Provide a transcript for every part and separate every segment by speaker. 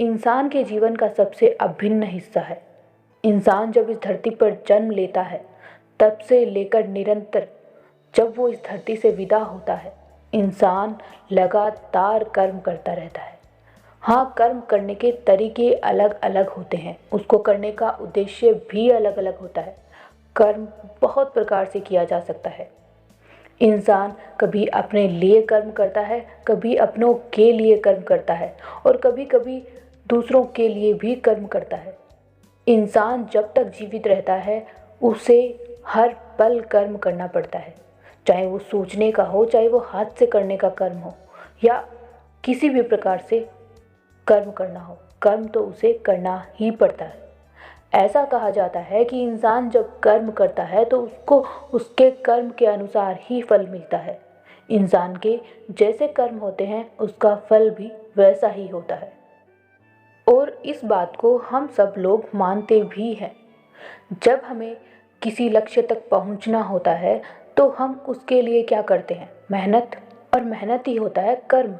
Speaker 1: इंसान के जीवन का सबसे अभिन्न हिस्सा है। इंसान जब इस धरती पर जन्म लेता है तब से लेकर निरंतर जब वो इस धरती से विदा होता है, इंसान लगातार कर्म करता रहता है। हाँ, कर्म करने के तरीके अलग अलग होते हैं, उसको करने का उद्देश्य भी अलग अलग होता है। कर्म बहुत प्रकार से किया जा सकता है। इंसान कभी अपने लिए कर्म करता है, कभी अपनों के लिए कर्म करता है और कभी कभी दूसरों के लिए भी कर्म करता है। इंसान जब तक जीवित रहता है उसे हर पल कर्म करना पड़ता है, चाहे वो सोचने का हो, चाहे वो हाथ से करने का कर्म हो या किसी भी प्रकार से कर्म करना हो, कर्म तो उसे करना ही पड़ता है। ऐसा कहा जाता है कि इंसान जब कर्म करता है तो उसको उसके कर्म के अनुसार ही फल मिलता है। इंसान के जैसे कर्म होते हैं उसका फल भी वैसा ही होता है और इस बात को हम सब लोग मानते भी हैं। जब हमें किसी लक्ष्य तक पहुंचना होता है तो हम उसके लिए क्या करते हैं? मेहनत, और मेहनत ही होता है कर्म।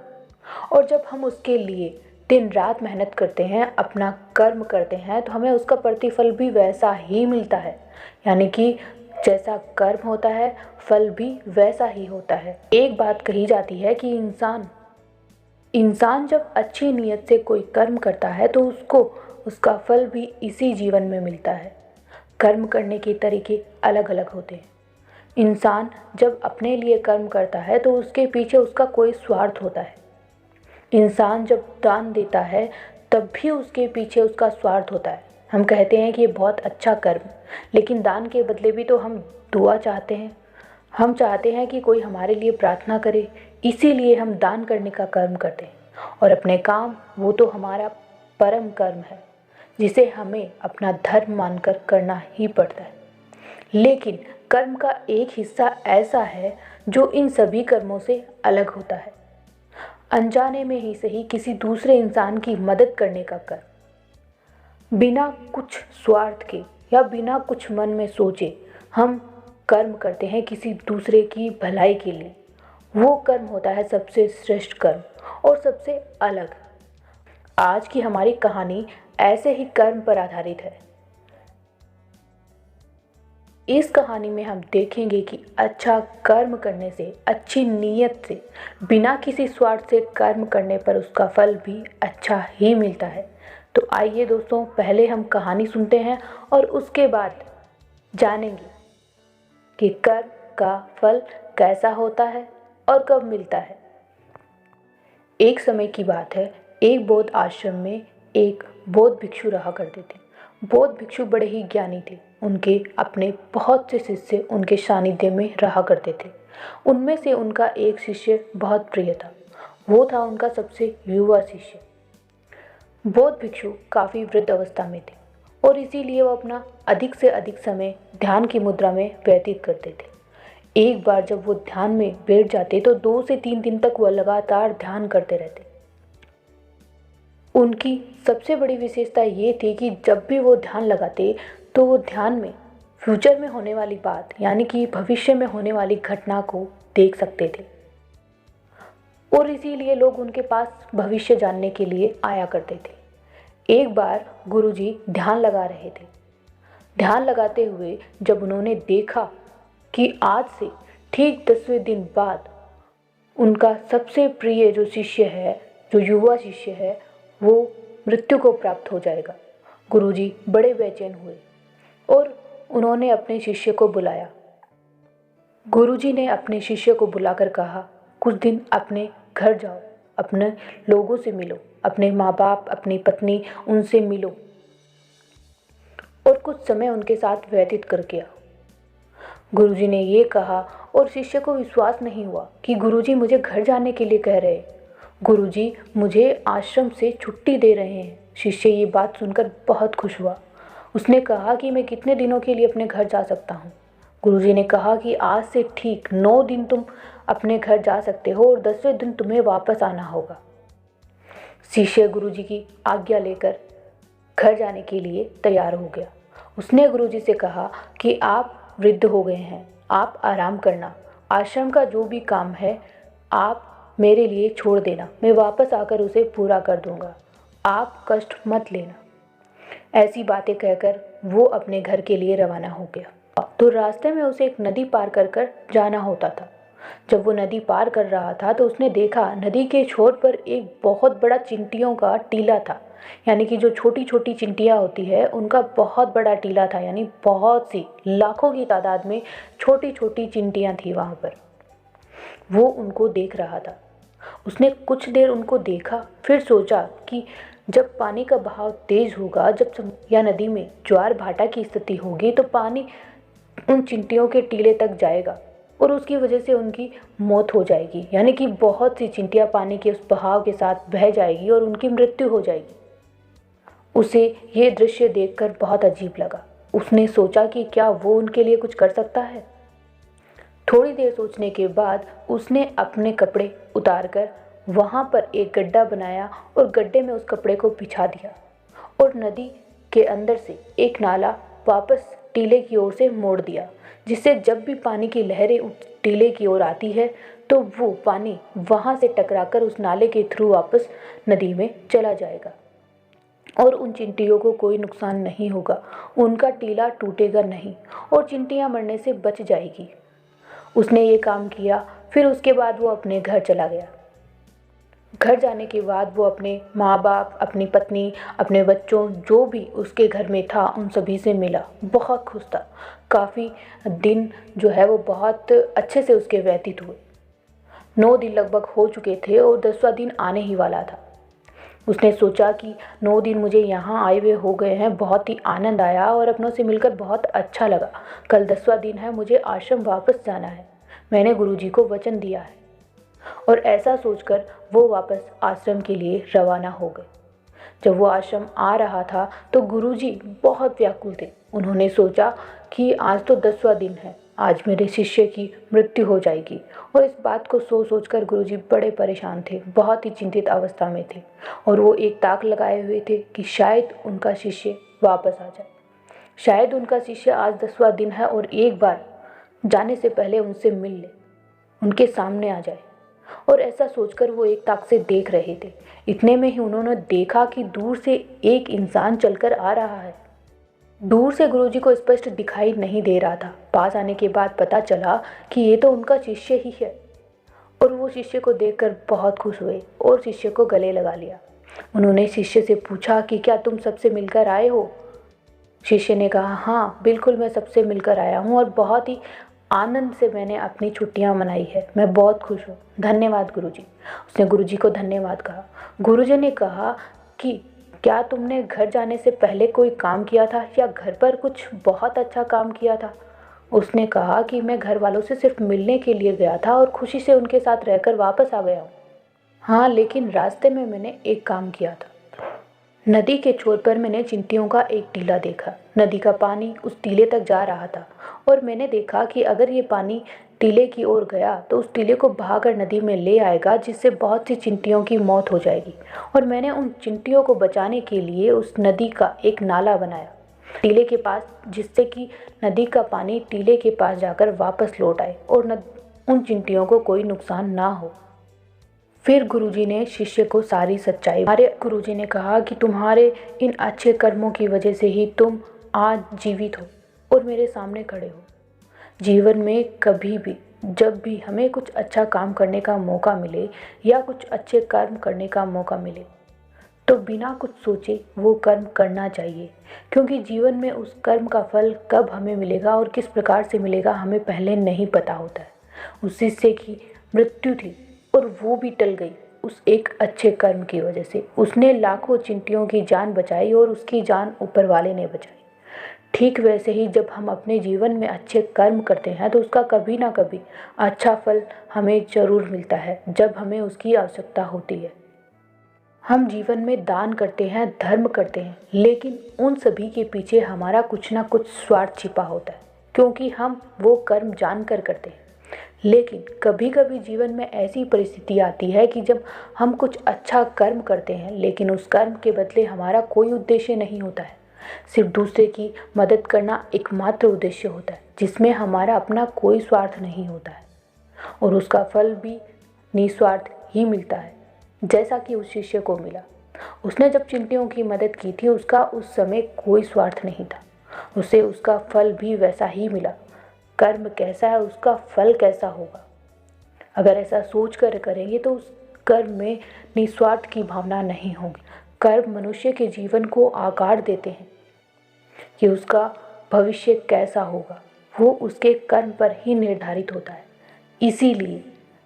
Speaker 1: और जब हम उसके लिए दिन रात मेहनत करते हैं, अपना कर्म करते हैं, तो हमें उसका प्रतिफल भी वैसा ही मिलता है। यानी कि जैसा कर्म होता है फल भी वैसा ही होता है। एक बात कही जाती है कि इंसान जब अच्छी नीयत से कोई कर्म करता है तो उसको उसका फल भी इसी जीवन में मिलता है। कर्म करने के तरीके अलग अलग होते हैं। इंसान जब अपने लिए कर्म करता है तो उसके पीछे उसका कोई स्वार्थ होता है। इंसान जब दान देता है तब भी उसके पीछे उसका स्वार्थ होता है। हम कहते हैं कि ये बहुत अच्छा कर्म, लेकिन दान के बदले भी तो हम दुआ चाहते हैं। हम चाहते हैं कि कोई हमारे लिए प्रार्थना करे, इसीलिए हम दान करने का कर्म करते हैं। और अपने काम, वो तो हमारा परम कर्म है जिसे हमें अपना धर्म मानकर करना ही पड़ता है। लेकिन कर्म का एक हिस्सा ऐसा है जो इन सभी कर्मों से अलग होता है। अनजाने में ही सही किसी दूसरे इंसान की मदद करने का कर्म। बिना कुछ स्वार्थ के या बिना कुछ मन में सोचे हम कर्म करते हैं किसी दूसरे की भलाई के लिए। वो कर्म होता है सबसे श्रेष्ठ कर्म और सबसे अलग। आज की हमारी कहानी ऐसे ही कर्म पर आधारित है। इस कहानी में हम देखेंगे कि अच्छा कर्म करने से, अच्छी नीयत से, बिना किसी स्वार्थ से कर्म करने पर उसका फल भी अच्छा ही मिलता है। तो आइए दोस्तों, पहले हम कहानी सुनते हैं और उसके बाद जानेंगे कि कर्म का फल कैसा होता है और कब मिलता है। एक समय की बात है, एक बौद्ध आश्रम में एक बौद्ध भिक्षु रहा करते थे। बौद्ध भिक्षु बड़े ही ज्ञानी थे। उनके अपने बहुत से शिष्य उनके सानिध्य में रहा करते थे। उनमें से उनका एक शिष्य बहुत प्रिय था। वो था उनका सबसे युवा शिष्य। बौद्ध भिक्षु काफ़ी वृद्ध अवस्था में थे और इसीलिए वो अपना अधिक से अधिक समय ध्यान की मुद्रा में व्यतीत करते थे। एक बार जब वो ध्यान में बैठ जाते तो 2 से 3 दिन तक वह लगातार ध्यान करते रहते। उनकी सबसे बड़ी विशेषता ये थी कि जब भी वो ध्यान लगाते तो वो ध्यान में फ्यूचर में होने वाली बात, यानी कि भविष्य में होने वाली घटना को देख सकते थे और इसीलिए लोग उनके पास भविष्य जानने के लिए आया करते थे। एक बार गुरुजी ध्यान लगा रहे थे। ध्यान लगाते हुए जब उन्होंने देखा कि आज से ठीक 10वें दिन बाद उनका सबसे प्रिय जो शिष्य है, जो युवा शिष्य है, वो मृत्यु को प्राप्त हो जाएगा, गुरुजी बड़े बेचैन हुए और उन्होंने अपने शिष्य को बुलाया। गुरुजी ने अपने शिष्य को बुलाकर कहा, कुछ दिन अपने घर जाओ, अपने लोगों से मिलो, अपने माँ बाप, अपनी पत्नी, उनसे मिलो और कुछ समय उनके साथ व्यतीत करके आओ। गुरुजी ने ये कहा और शिष्य को विश्वास नहीं हुआ कि गुरुजी मुझे घर जाने के लिए कह रहे हैं। गुरुजी मुझे आश्रम से छुट्टी दे रहे हैं। शिष्य ये बात सुनकर बहुत खुश हुआ। उसने कहा कि मैं कितने दिनों के लिए अपने घर जा सकता हूँ? गुरुजी ने कहा कि आज से ठीक 9 दिन तुम अपने घर जा सकते हो और 10वें दिन तुम्हें वापस आना होगा। शिष्य गुरुजी की आज्ञा लेकर घर जाने के लिए तैयार हो गया। उसने गुरुजी से कहा कि आप वृद्ध हो गए हैं, आप आराम करना, आश्रम का जो भी काम है आप मेरे लिए छोड़ देना, मैं वापस आकर उसे पूरा कर दूंगा। आप कष्ट मत लेना। ऐसी बातें कहकर वो अपने घर के लिए रवाना हो गया। तो रास्ते में उसे एक नदी पार कर कर जाना होता था। जब वो नदी पार कर रहा था तो उसने देखा नदी के छोर पर एक बहुत बड़ा चिंटियों का टीला था। यानी कि जो छोटी छोटी चिंटियाँ होती है उनका बहुत बड़ा टीला था। यानी बहुत सी लाखों की तादाद में छोटी छोटी चिंटियाँ थी वहाँ पर। वो उनको देख रहा था। उसने कुछ देर उनको देखा, फिर सोचा कि जब पानी का बहाव तेज होगा, जब या नदी में ज्वार भाटा की स्थिति होगी, तो पानी उन चिंटियों के टीले तक जाएगा और उसकी वजह से उनकी मौत हो जाएगी। यानी कि बहुत सी चिंटियाँ पानी के उस बहाव के साथ बह जाएगी और उनकी मृत्यु हो जाएगी। उसे ये दृश्य देखकर बहुत अजीब लगा। उसने सोचा कि क्या वो उनके लिए कुछ कर सकता है। थोड़ी देर सोचने के बाद उसने अपने कपड़े उतारकर वहाँ पर एक गड्ढा बनाया और गड्ढे में उस कपड़े को बिछा दिया और नदी के अंदर से एक नाला वापस टीले की ओर से मोड़ दिया, जिससे जब भी पानी की लहरें उस टीले की ओर आती है तो वो पानी वहाँ से टकराकर उस नाले के थ्रू वापस नदी में चला जाएगा और उन चिंटियों को कोई नुकसान नहीं होगा, उनका टीला टूटेगा नहीं और चिंटियाँ मरने से बच जाएगी। उसने ये काम किया। फिर उसके बाद वो अपने घर चला गया। घर जाने के बाद वो अपने माँ बाप, अपनी पत्नी, अपने बच्चों, जो भी उसके घर में था, उन सभी से मिला। बहुत खुश था। काफ़ी दिन जो है वो बहुत अच्छे से उसके व्यतीत हुए। 9 दिन लगभग हो चुके थे और 10वां दिन आने ही वाला था। उसने सोचा कि 9 दिन मुझे यहाँ आए हुए हो गए हैं, बहुत ही आनंद आया और अपनों से मिलकर बहुत अच्छा लगा। कल 10वां दिन है, मुझे आश्रम वापस जाना है। मैंने गुरुजी को वचन दिया है। और ऐसा सोचकर वो वापस आश्रम के लिए रवाना हो गए। जब वो आश्रम आ रहा था तो गुरुजी बहुत व्याकुल थे। उन्होंने सोचा कि आज तो 10वां दिन है, आज मेरे शिष्य की मृत्यु हो जाएगी। और इस बात को सोच कर गुरुजी बड़े परेशान थे, बहुत ही चिंतित अवस्था में थे और वो एक ताक लगाए हुए थे कि शायद उनका शिष्य वापस आ जाए। शायद उनका शिष्य आज 10वां दिन है और एक बार जाने से पहले उनसे मिल ले, उनके सामने आ जाए। और ऐसा सोचकर वो एक ताक से देख रहे थे। इतने में ही उन्होंने देखा कि दूर से एक इंसान चलकर आ रहा है। दूर से गुरुजी को स्पष्ट दिखाई नहीं दे रहा था। पास आने के बाद पता चला कि ये तो उनका शिष्य ही है और वो शिष्य को देखकर बहुत खुश हुए और शिष्य को गले लगा लिया। उन्होंने शिष्य से पूछा कि क्या तुम सबसे मिलकर आए हो? शिष्य ने कहा, हाँ बिल्कुल, मैं सबसे मिलकर आया हूँ और बहुत ही आनंद से मैंने अपनी छुट्टियां मनाई है। मैं बहुत खुश हूँ, धन्यवाद गुरुजी। उसने गुरुजी को धन्यवाद कहा। गुरुजी ने कहा कि क्या तुमने घर जाने से पहले कोई काम किया था या घर पर कुछ बहुत अच्छा काम किया था? उसने कहा कि मैं घर वालों से सिर्फ मिलने के लिए गया था और खुशी से उनके साथ रहकर वापस आ गया हूँ। हाँ, लेकिन रास्ते में मैंने एक काम किया था। नदी के छोर पर मैंने चिंटियों का एक टीला देखा। नदी का पानी उस टीले तक जा रहा था और मैंने देखा कि अगर ये पानी टीले की ओर गया तो उस टीले को बहाकर नदी में ले आएगा, जिससे बहुत सी चिंटियों की मौत हो जाएगी। और मैंने उन चिंटियों को बचाने के लिए उस नदी का एक नाला बनाया टीले के पास, जिससे कि नदी का पानी टीले के पास जाकर वापस लौट आए और उन चिंटियों को कोई नुकसान ना हो। फिर गुरुजी ने शिष्य को सारी सच्चाई। हमारे गुरुजी ने कहा कि तुम्हारे इन अच्छे कर्मों की वजह से ही तुम आज जीवित हो और मेरे सामने खड़े हो। जीवन में कभी भी जब भी हमें कुछ अच्छा काम करने का मौका मिले या कुछ अच्छे कर्म करने का मौका मिले तो बिना कुछ सोचे वो कर्म करना चाहिए, क्योंकि जीवन में उस कर्म का फल कब हमें मिलेगा और किस प्रकार से मिलेगा हमें पहले नहीं पता होता है। उस शिष्य की मृत्यु थी और वो भी टल गई उस एक अच्छे कर्म की वजह से। उसने लाखों चिंटियों की जान बचाई और उसकी जान ऊपर वाले ने बचाई। ठीक वैसे ही जब हम अपने जीवन में अच्छे कर्म करते हैं तो उसका कभी ना कभी अच्छा फल हमें ज़रूर मिलता है जब हमें उसकी आवश्यकता होती है। हम जीवन में दान करते हैं, धर्म करते हैं, लेकिन उन सभी के पीछे हमारा कुछ ना कुछ स्वार्थ छिपा होता है, क्योंकि हम वो कर्म जानकर करते हैं। लेकिन कभी कभी जीवन में ऐसी परिस्थिति आती है कि जब हम कुछ अच्छा कर्म करते हैं लेकिन उस कर्म के बदले हमारा कोई उद्देश्य नहीं होता है, सिर्फ दूसरे की मदद करना एकमात्र उद्देश्य होता है, जिसमें हमारा अपना कोई स्वार्थ नहीं होता है और उसका फल भी निस्वार्थ ही मिलता है, जैसा कि उस शिष्य को मिला। उसने जब चींटियों की मदद की थी उसका उस समय कोई स्वार्थ नहीं था। उसे उसका फल भी वैसा ही मिला। कर्म कैसा है उसका फल कैसा होगा। अगर ऐसा सोच कर करेंगे तो उस कर्म में निस्वार्थ की भावना नहीं होगी। कर्म मनुष्य के जीवन को आकार देते हैं कि उसका भविष्य कैसा होगा वो उसके कर्म पर ही निर्धारित होता है। इसीलिए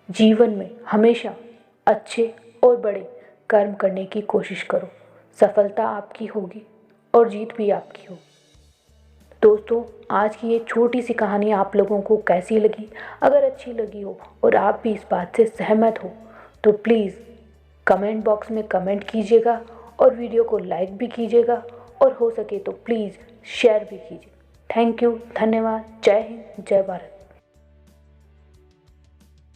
Speaker 1: जीवन में हमेशा अच्छे और बड़े कर्म करने की कोशिश करो। सफलता आपकी होगी और जीत भी आपकी होगी। दोस्तों, आज की ये छोटी सी कहानी आप लोगों को कैसी लगी? अगर अच्छी लगी हो और आप भी इस बात से सहमत हो तो प्लीज़ कमेंट बॉक्स में कमेंट कीजिएगा और वीडियो को लाइक भी कीजिएगा और हो सके तो प्लीज़ शेयर भी कीजिए। थैंक यू, धन्यवाद। जय हिंद, जय भारत।